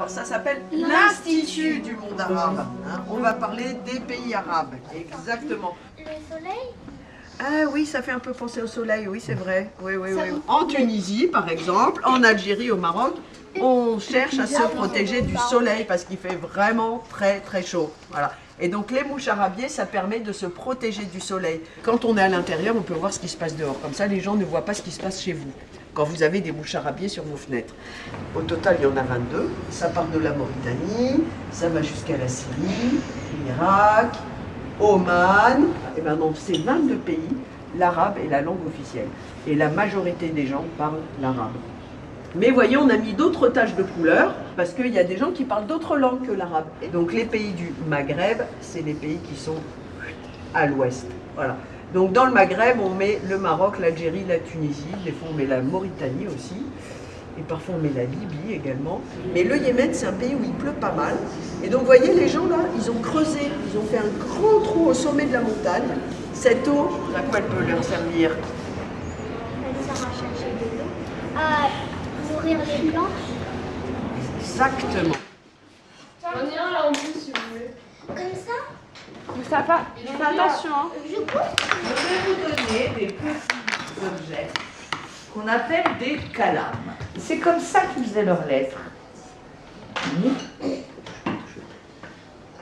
Alors ça s'appelle l'Institut du monde arabe. Hein. On va parler des pays arabes, exactement. Le soleil? Ah oui, ça fait un peu penser au soleil, oui c'est vrai. Oui. En Tunisie par exemple, en Algérie, au Maroc, on cherche à se protéger du soleil parce qu'il fait vraiment très très chaud. Voilà. Et donc les mouches arabiées, ça permet de se protéger du soleil. Quand on est à l'intérieur, on peut voir ce qui se passe dehors. Comme ça, les gens ne voient pas ce qui se passe chez vous, quand vous avez des mouches arabiées sur vos fenêtres. Au total, il y en a 22. Ça part de la Mauritanie, ça va jusqu'à la Syrie, l'Irak, Oman. Et bien dans ces 22 pays, l'arabe est la langue officielle. Et la majorité des gens parlent l'arabe. Mais voyez, on a mis d'autres taches de couleur parce qu'il y a des gens qui parlent d'autres langues que l'arabe. Et donc les pays du Maghreb, c'est les pays qui sont à l'ouest. Voilà. Donc dans le Maghreb, on met le Maroc, l'Algérie, la Tunisie. Des fois, on met la Mauritanie aussi. Et parfois, on met la Libye également. Mais le Yémen, c'est un pays où il pleut pas mal. Et donc, vous voyez, les gens là, ils ont creusé, ils ont fait un grand trou au sommet de la montagne. Cette eau, à quoi elle peut leur servir? Elle sert à chercher de l'eau, à nourrir les plantes. Exactement. On ira là en plus si vous voulez. Comme ça, Mais ça va. Fais attention, hein. je coupe. Je vais vous donner des petits objets qu'on appelle des calames. C'est comme ça qu'ils faisaient leurs lettres.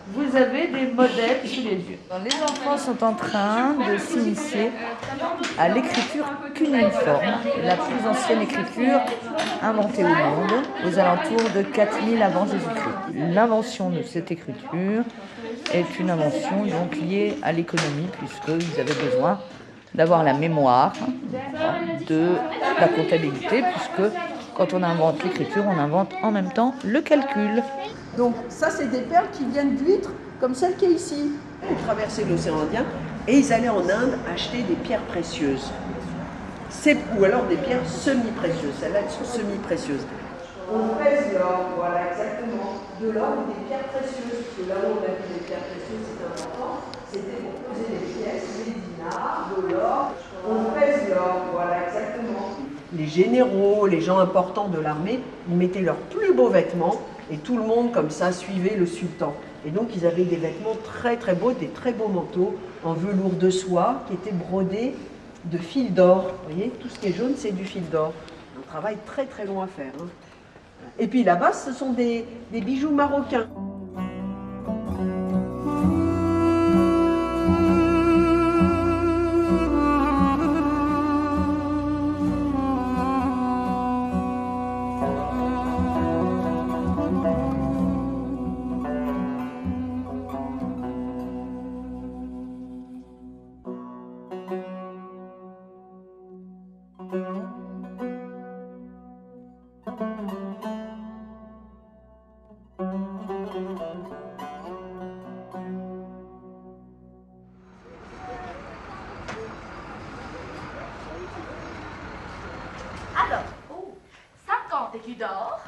Vous avez des modèles sous les yeux. Les enfants sont en train de s'initier à l'écriture cunéiforme, la plus ancienne écriture inventée au monde, aux alentours de 4000 avant Jésus-Christ. L'invention de cette écriture est une invention donc liée à l'économie, puisqu'ils avaient besoin d'avoir la mémoire de la comptabilité, puisque quand on invente l'écriture, on invente en même temps le calcul. Donc ça, c'est des perles qui viennent d'huîtres, comme celle qui est ici. Ils traversaient l'océan Indien et ils allaient en Inde acheter des pierres précieuses. Ou alors des pierres semi-précieuses. Celles-là, elles sont semi-précieuses. On pèse l'or, voilà, exactement. De l'or ou des pierres précieuses. Parce que là où on a vu des pierres précieuses, c'est important. C'était pour peser les pièces, les dinars, de l'or. On pèse l'or, voilà, exactement. Les généraux, les gens importants de l'armée, ils mettaient leurs plus beaux vêtements et tout le monde, comme ça, suivait le sultan. Et donc, ils avaient des vêtements très très beaux, des très beaux manteaux en velours de soie qui étaient brodés de fil d'or. Vous voyez, tout ce qui est jaune, c'est du fil d'or. Un travail très très long à faire. Hein. Et puis là-bas, ce sont des bijoux marocains. Alors, 50 écus d'or,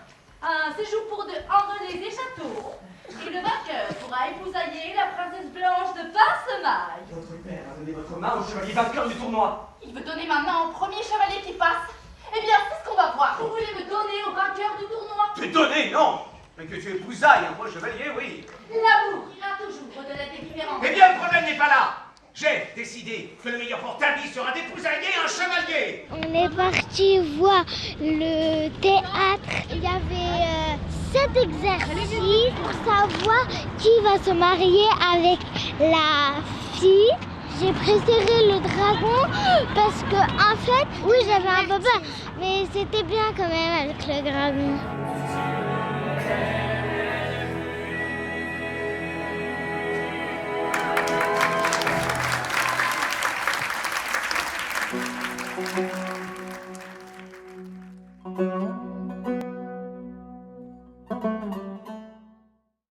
un séjour pour deux en relais et châteaux, et le vainqueur pourra épousailler la princesse blanche de Passe-Maille. Votre père a donné votre main au chevalier vainqueur du tournoi. Il veut donner ma main au premier chevalier qui passe. Eh bien, c'est ce qu'on va voir. Vous voulez me donner au vainqueur du tournoi? Te donner, non. Mais que tu épousailles un beau chevalier, oui. L'amour ira toujours au-delà des différences. Eh bien, le problème n'est pas là. J'ai décidé que le meilleur pour ta vie sera d'épousailler un chevalier. On est parti voir le théâtre. Il y avait 7 exercices pour savoir qui va se marier avec la fille. J'ai préféré le dragon parce que, en fait, oui, j'avais un peu peur, mais c'était bien quand même avec le dragon.